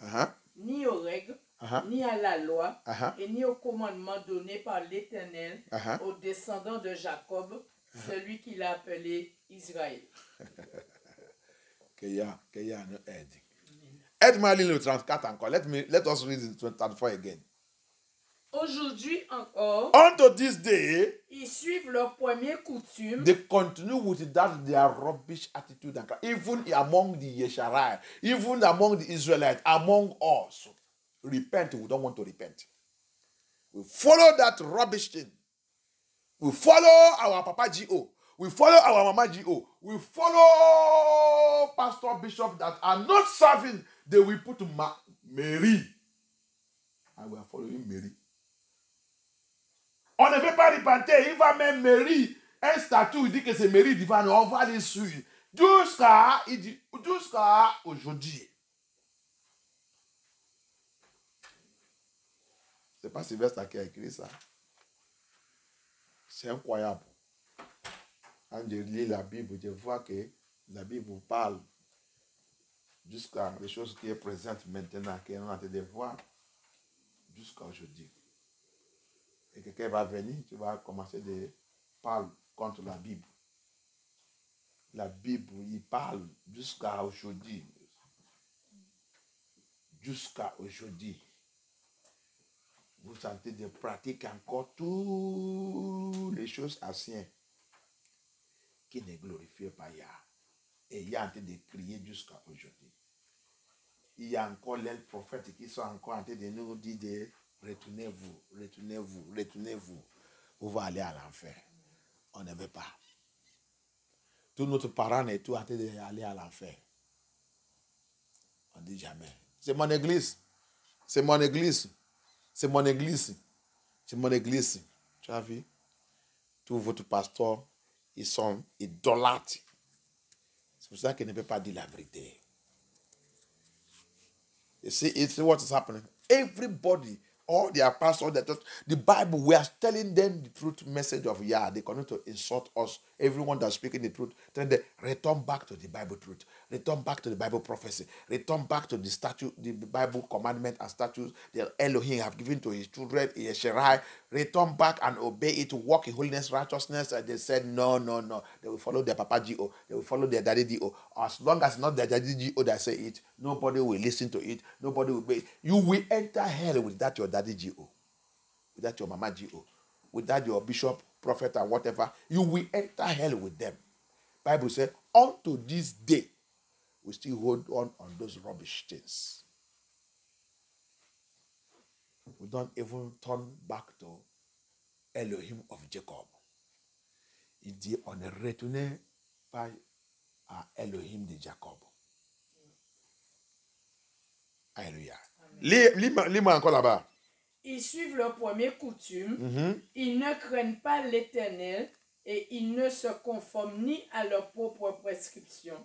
ni aux règles, ni à la loi, et ni aux commandements donnés par l'Éternel aux descendants de Jacob, celui qu'il a appelé Israël. Que Yah nous aide. Aide-moi à lire le 34 encore. Let us read the 34 again. Aujourd'hui encore, unto this day, ils suivent leurs premières coutumes. They continue with that their rubbish attitude, even among the Yesharai, even among the Israelites, among us. Repent, we don't want to repent. We follow that rubbish thing. We follow our Papa G.O. We follow our Mama G.O. We follow pastor, bishop that are not serving. They will put Mary. And we are following Mary. On ne veut pas repenter. Il va même Mary. Un statut, il dit que c'est Mary divine. On va les suivre. Jusqu'à aujourd'hui. C'est pas Sylvestre qui a écrit ça. C'est incroyable. Quand je lis la Bible, je vois que la Bible parle jusqu'à les choses qui sont présentes maintenant, qu'on est en train de voir, jusqu'à aujourd'hui. Et quelqu'un va venir, tu vas commencer de parler contre la Bible. La Bible, il parle jusqu'à aujourd'hui. Jusqu'à aujourd'hui. Vous sentez de pratiquer encore toutes les choses anciennes qui ne glorifient pas Yah. Et il y a en train de crier jusqu'à aujourd'hui. Il y a encore les prophètes qui sont encore en train de nous dire de retournez-vous, retournez-vous, retournez-vous. Vous allez aller à l'enfer. On ne veut pas. Tous nos parents et tout en train d'aller à l'enfer. On ne dit jamais. C'est mon église. C'est mon église. C'est mon église. C'est mon église. Tu as vu? Tous votre pasteurs, ils sont idolâtres. C'est pour ça qu'ils ne peuvent pas dire la vérité. You see, it's what is happening. Everybody, all their pastors, the Bible, we are telling them the truth message of Yah. They continue to insult us. Everyone that's speaking the truth, then they return back to the Bible truth. Return back to the Bible prophecy. Return back to the statute, the Bible commandment and statutes that Elohim have given to his children in Yesharai. Return back and obey it to walk in holiness, righteousness. And they said, no. They will follow their Papa G.O. They will follow their Daddy G.O. As long as not their Daddy G.O. that say it, nobody will listen to it. Nobody will obey it. You will enter hell with that your Daddy G.O. With that your Mama G.O. With that your bishop, prophet, and whatever. You will enter hell with them. Bible says, unto this day, we still hold on those rubbish things. We don't even turn back to Elohim of Jacob. Il dit, on ne retourne pas à Elohim de Jacob. Alléluia. Lis-moi encore là-bas. Ils suivent leurs premières coutumes, ils ne craignent pas l'Éternel et ils ne se conforment ni à leurs propres prescriptions,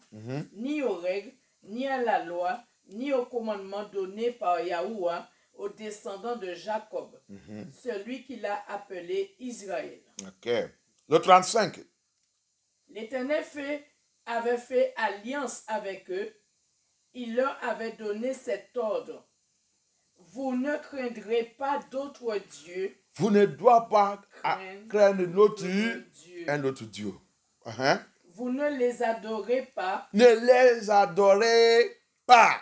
ni aux règles, ni à la loi, ni aux commandements donnés par Yahuwah aux descendants de Jacob, celui qui l'a appelé Israël. Ok. Le 35. L'Éternel avait fait alliance avec eux. Il leur avait donné cet ordre. Vous ne craindrez pas d'autres dieux. Vous ne doivez pas craindre un autre Dieu. Vous ne les adorez pas. Ne les adorez pas.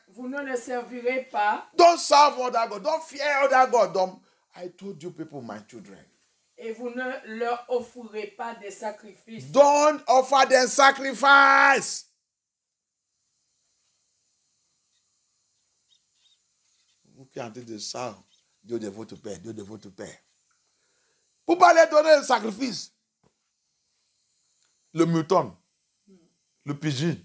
Vous ne les servirez pas. Don't serve other God. Don't fear other God. I told you people, my children. Et vous ne leur offrirez pas des sacrifices. Don't offer them sacrifice. Vous qui êtes en train de ça, Dieu de votre père, Dieu de votre père. Pour pas les donner le sacrifice. Le mouton, le pigeon,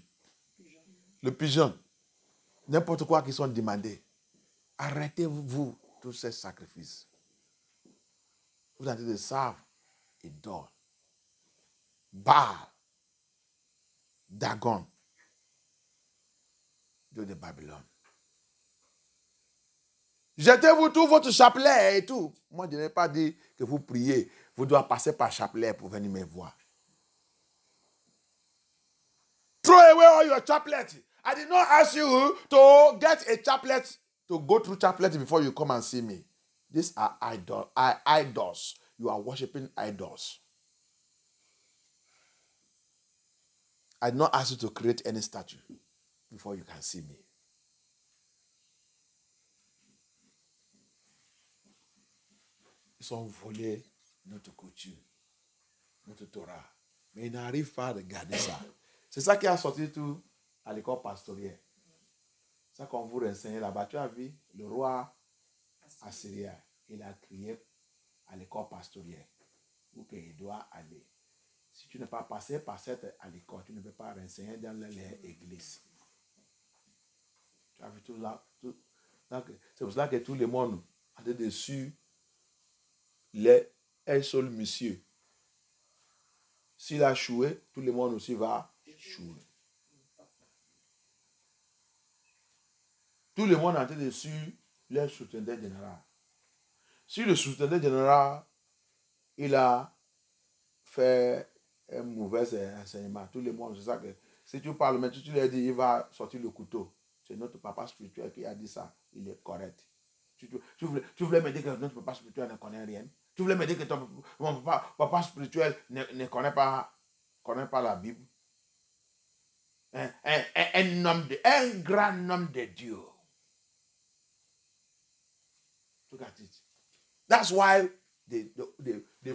n'importe quoi qui sont demandés. Arrêtez-vous tous ces sacrifices. Vous êtes en train de servir idole, Baal, Dagon, Dieu de Babylone. Jetez-vous tout votre chapelet et tout. Moi, je n'ai pas dit que vous priez. Vous devez passer par chapelet pour venir me voir. Throw away all your chaplet. I did not ask you to get a chaplet, to go through chaplet before you come and see me. These are idols. You are worshiping idols. I did not ask you to create any statue before you can see me. Ils ont volé notre coutume, notre Torah. Mais ils n'arrivent pas à regarder ça. C'est ça qui a sorti tout à l'école pastorielle. C'est ça qu'on vous renseigne là-bas. Tu as vu le roi assyrien, il a crié à l'école pastorielle où il doit aller. Si tu n'es pas passé par cette à l'école, tu ne peux pas renseigner dans les églises. Tu as vu tout là. C'est pour cela que tout le monde a dessus un seul monsieur. S'il a choué, tout le monde aussi va chouer. Tout le monde a été dessus le soutien-tête général. Si le soutien-tête général, il a fait un mauvais enseignement, tout le monde, c'est ça que, si tu parles, mais tu lui as dit, il va sortir le couteau. C'est notre papa spirituel qui a dit ça, il est correct. Tu voulais me dire que notre papa spirituel ne connaît rien. Tu voulais me dire que mon papa spirituel ne connaît pas la Bible. Un grand homme de Dieu. Look at it. That's why they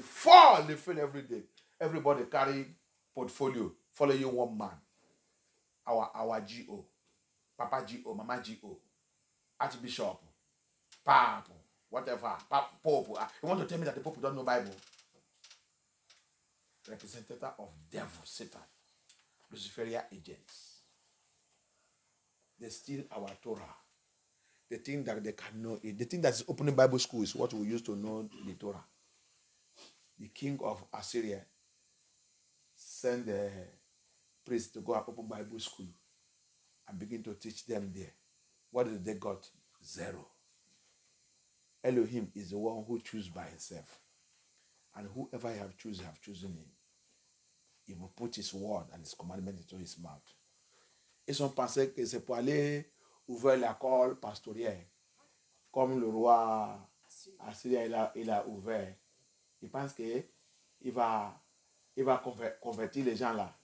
fall, they fail every day. Everybody carry portfolio, follow you one man. Our GO, Papa GO, Mama GO, Archbishop, Papa, whatever, Pope. You want to tell me that the Pope don't know Bible? Representative of devil, Satan, Luciferian agents. They steal our Torah. The thing that they can know, the thing that is opening Bible school is what we used to know the Torah. The king of Assyria sent the priest to go and open Bible school and begin to teach them there. What did they got? Zero. Elohim is the one who chooses by himself. And whoever I have chosen him. He will put his word and his commandment into his mouth. Ils ont pensé que c'est pour aller ouvrir l'école pastorielle. Comme le roi assyrien il a ouvert. Il pense qu'il va convertir les gens là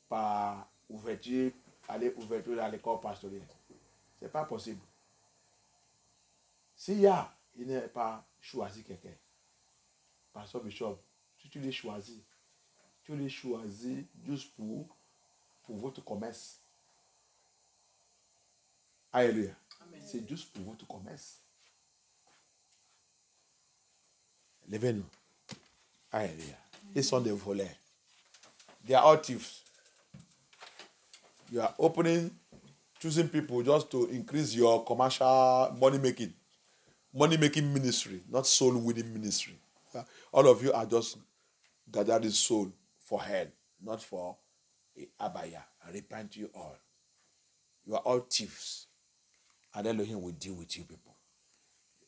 par ouverture, aller ouverture à l'école pastorielle. Ce n'est pas possible. S'il n'est pas choisi quelqu'un, Pasteur Bishop, si tu les choisis juste pour votre commerce. Alléluia. C'est juste pour votre commerce. Levez-nous. Alléluia. Ils sont des voleurs. They are all thieves. You are opening choosing people just to increase your commercial money-making ministry, not soul-winning ministry. All of you are just gathering soul for hell, not for Abaya. I repent you all. You are all thieves. And Elohim will deal with you people.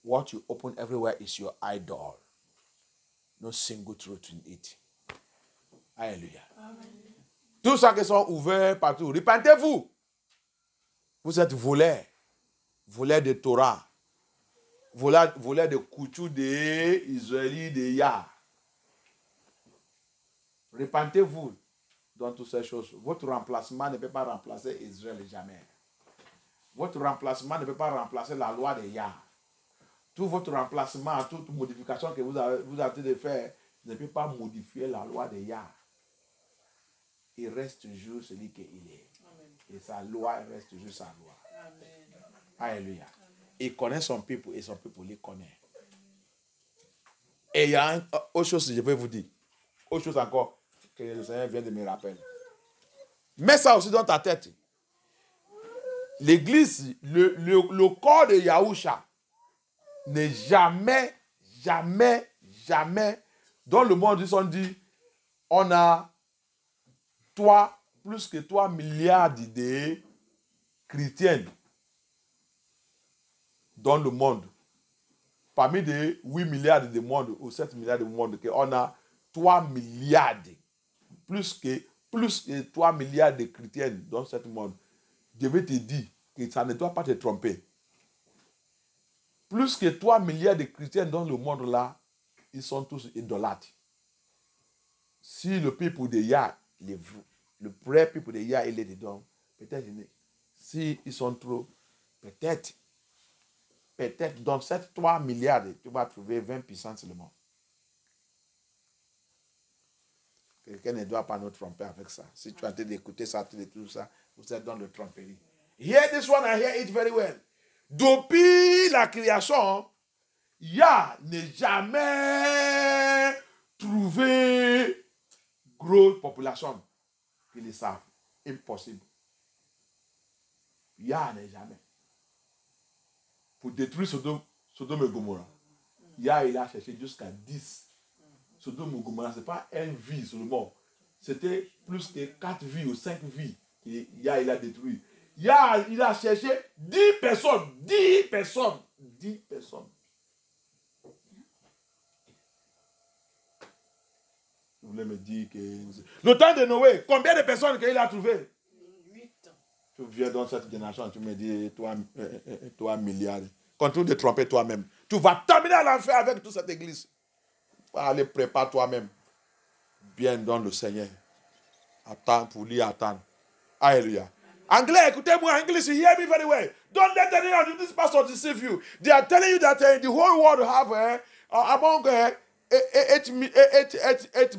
What you open everywhere is your idol. No single truth in it. Alléluia. Tout ça qui sont ouverts partout. Repentez-vous. Vous êtes voleurs. Voleurs de Torah. Voleurs de couture des Israélites, de Yah. Repentez-vous dans toutes ces choses. Votre remplacement ne peut pas remplacer Israël jamais. Votre remplacement ne peut pas remplacer la loi de Yah. Tout votre remplacement, toute modification que vous avez de faire ne peut pas modifier la loi de Yah. Il reste toujours celui qu'il est. Amen. Et sa loi reste toujours sa loi. Amen. Alléluia. Il connaît son peuple et son peuple le connaît. Et il y a autre chose que je vais vous dire. Autre chose encore que le Seigneur vient de me rappeler. Mets ça aussi dans ta tête. L'église, le corps de Yahusha n'est jamais, dans le monde, ils ont dit, on a plus que 3 milliards d'idées chrétiennes dans le monde. Parmi les 8 milliards de monde ou 7 milliards de monde, on a 3 milliards, plus que 3 milliards de chrétiennes dans ce monde. Je vais te dire que ça ne doit pas te tromper. Plus que 3 milliards de chrétiens dans le monde là, ils sont tous idolâtres. Si le peuple de Yah, le vrai peuple de Yah, il est dedans, peut-être, si ils sont trop, peut-être, dans ces 3 milliards, tu vas trouver 20% seulement. Quelqu'un ne doit pas nous tromper avec ça. Si tu es en train d'écouter ça, tout ça, vous êtes dans le tromperie. Hear this one, I hear it very well. Depuis la création, Yah n'a jamais trouvé grosse population qui le savent. Impossible. Yah n'est jamais. Pour détruire Sodome et Gomorrah, Yah il a cherché jusqu'à 10. Sodome et Gomorrah, ce n'est pas une vie seulement. C'était plus que 4 vies ou 5 vies que Yah il a détruit. Yah, il a cherché 10 personnes. 10 personnes. 10 personnes. Vous voulez me dire que... Le temps de Noé, combien de personnes qu'il a trouvé? 8. Tu viens dans cette génération, tu me dis 3 milliards. Continue de tromper toi-même. Tu vas terminer à l'enfer avec toute cette église. Allez, prépare toi-même. Bien dans le Seigneur. Attends pour lui attendre. Alléluia. Anglais, écoutez-moi, English, you hear me very well. Don't let anyone in this pastor deceive you. They are telling you that the whole world have among 8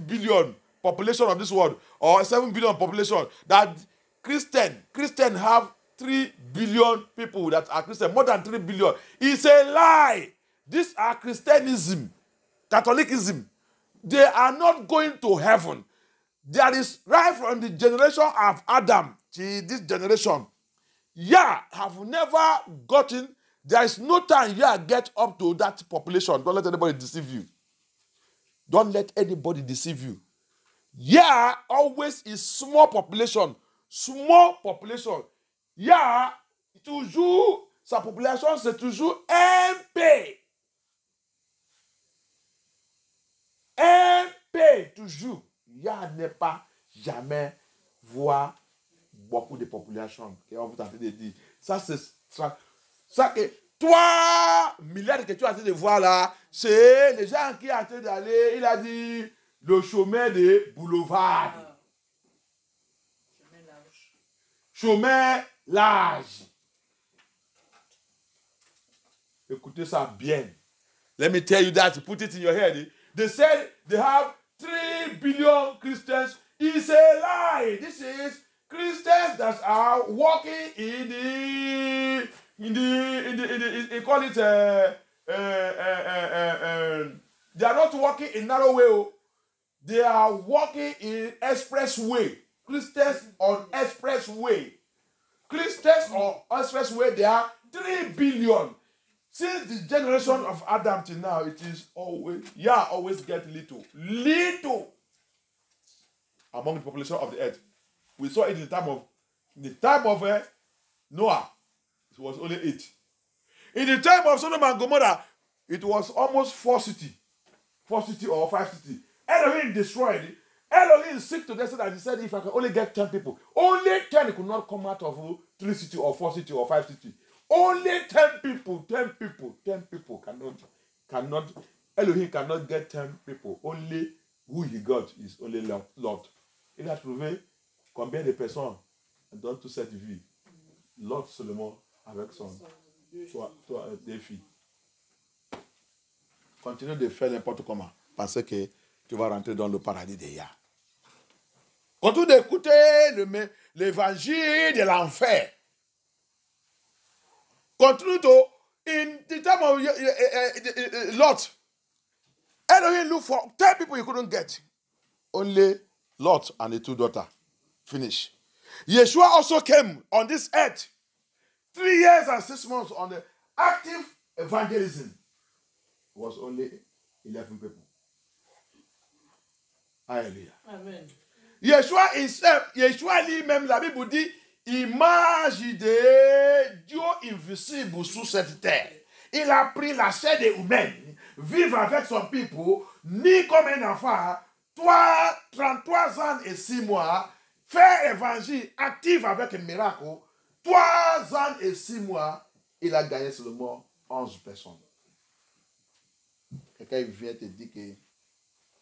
billion population of this world, or 7 billion population, that Christian have 3 billion people that are Christian, more than 3 billion. It's a lie. These are Christianism, Catholicism. They are not going to heaven. There is right from the generation of Adam to this generation. Yah have never gotten, there is no time Yah get up to that population. Don't let anybody deceive you. Don't let anybody deceive you. Yah always is small population. Small population. Yah, toujours, sa population, c'est toujours un P. Un P, toujours. Yah n'est pas jamais voir beaucoup de population. On vous train de dire. Ça, c'est ça que 3 milliards que tu as en train de voir là, c'est les gens qui sont en train d'aller, il a dit, le chemin de boulevard. Chemin large. Chemin large. Écoutez ça bien. Let me tell you that, put it in your head. They said they have 3 billion Christians. It's a lie. This is Christians that are walking in call it they are not walking in narrow way. They are walking in expressway. Christians on expressway. Christians or expressway, there are 3 billion. Since the generation of Adam till now, it is always get little. Little among the population of the earth. We saw it in the time of Noah. It was only 8. In the time of Sodom and Gomorrah, it was almost 4 cities. 4 cities or 5 cities. Elohim destroyed. Elohim sick to death that he said, if I can only get 10 people, only 10 could not come out of 3 cities or 4 cities or 5 cities. Only 10 people cannot, Elohim cannot get 10 people. Only who he got is only Lot. Il a trouvé combien de personnes dans toute cette vie? Lot seulement avec son 2 filles. Continue de faire n'importe comment. Pensez que tu vas rentrer dans le paradis des Yah. Continue d'écouter l'évangile de l'enfer. Continue to, in the time of Lot, Elohim looked for 10 people he couldn't get. Only Lot and the 2 daughters. Finish. Yeshua also came on this earth 3 years and 6 months on the active evangelism. It was only 11 people. Hallelujah. Amen. Yeshua himself, Yeshua lui-même, la Bible dit, image de Dieu invisible sur cette terre. Il a pris la chair des humains, vivre avec son peuple, ni comme un enfant, 33 ans et 6 mois, faire évangile actif avec un miracle, 3 ans et 6 mois, il a gagné seulement 11 personnes. Quelqu'un vient te dire que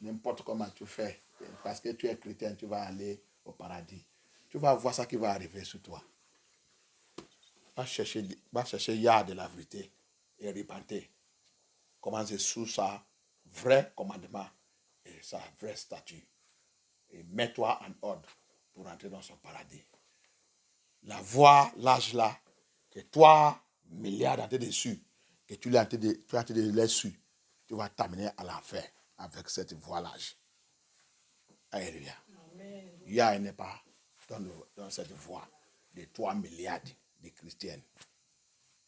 n'importe comment tu fais, parce que tu es chrétien, tu vas aller au paradis. Tu vas voir ça qui va arriver sur toi. Va chercher Yah de la vérité et repentir. Commence sous sa vrai commandement et sa vraie statue. Et mets-toi en ordre pour entrer dans son paradis. La voie, l'âge là, que 3 milliards d'années dessus, que tu as été de dessus, tu vas t'amener à l'enfer avec cette voie-l'âge. Alléluia. Yah n'est pas dans cette voie de 3 milliards de chrétiens.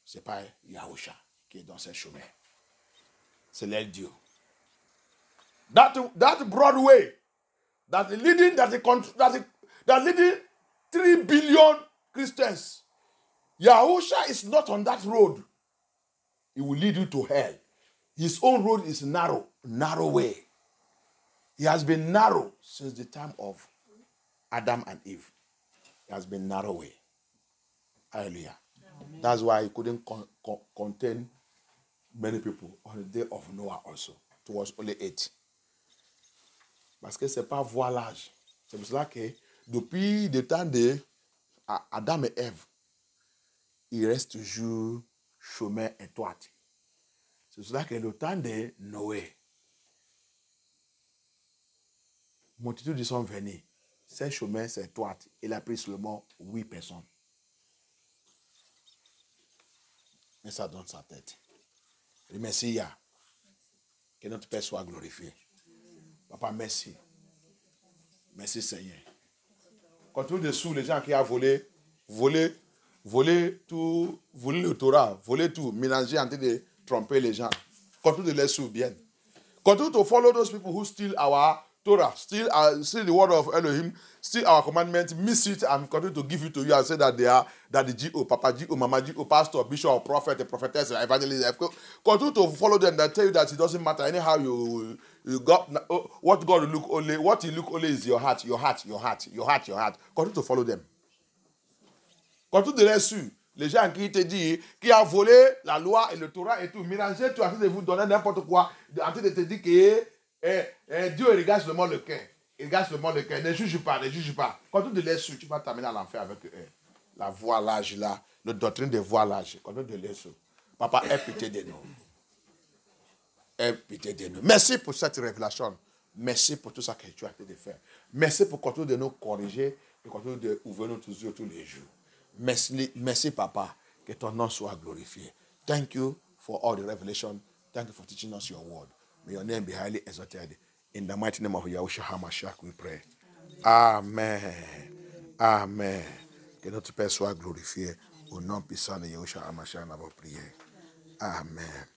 Ce n'est pas Yahusha qui est dans ce chemin. C'est leur Dieu. That broad way that leading 3 billion Christians. Yahusha is not on that road. He will lead you to hell. His own road is narrow way. He has been narrow since the time of Adam and Eve. It has been narrow way. Hallelujah. Amen. That's why he couldn't contain many people on the day of Noah also. It was only 8. Parce que ce n'est pas voie l'âge. C'est pour cela que depuis le temps de Adam et Ève, il reste toujours chemin étroit. C'est pour cela que le temps de Noé, multitude sont venus. Ce chemin, c'est étroit. Il a pris seulement 8 personnes. Mais ça donne sa tête. Merci, Yah. Que notre Père soit glorifié. Papa, merci. Merci, Seigneur. Continue dessous les gens qui ont volé tout, volé le Torah, volé tout, mélanger en train de tromper les gens. Continue de les suivre bien. Continue to follow those people who steal our Torah, steal the word of Elohim, steal our commandments, miss it, and continue to give it to you and say that they are the GO, Papa GO, Mama GO, Pastor, Bishop, Prophet, Prophetess, Evangelist. Continue to follow them that tell you that it doesn't matter. Anyhow, you got what God will look only, what He look only is your heart. Continue to follow them. Continue de les suivre. Les gens qui te disent, qui a volé la loi et le Torah et tout, mélangez tout, en train de vous donner n'importe quoi, en train de te dire que Dieu regarde seulement le cœur. Il regarde seulement le cœur. Ne juge pas. Continue de les suivre, tu vas t'amener à l'enfer avec eux. La voilage là, la doctrine de voilage. Continue de les suivre. Papa, aie pitié de nous. Aie pitié de nous. Merci pour cette révélation. Merci pour tout ça que tu as fait de faire. Merci pour continuer de nous corriger et continuer d'ouvrir nos yeux tous les jours. Merci, Papa, que ton nom soit glorifié. Thank you for all the revelation. Thank you for teaching us your word. May your name be highly exalted. In the mighty name of Yahushua HaMashiach, we pray. Amen. Amen. Que notre Père soit glorifié. Au nom puissant de Yahushua HaMashiach, nous avons prié. Amen.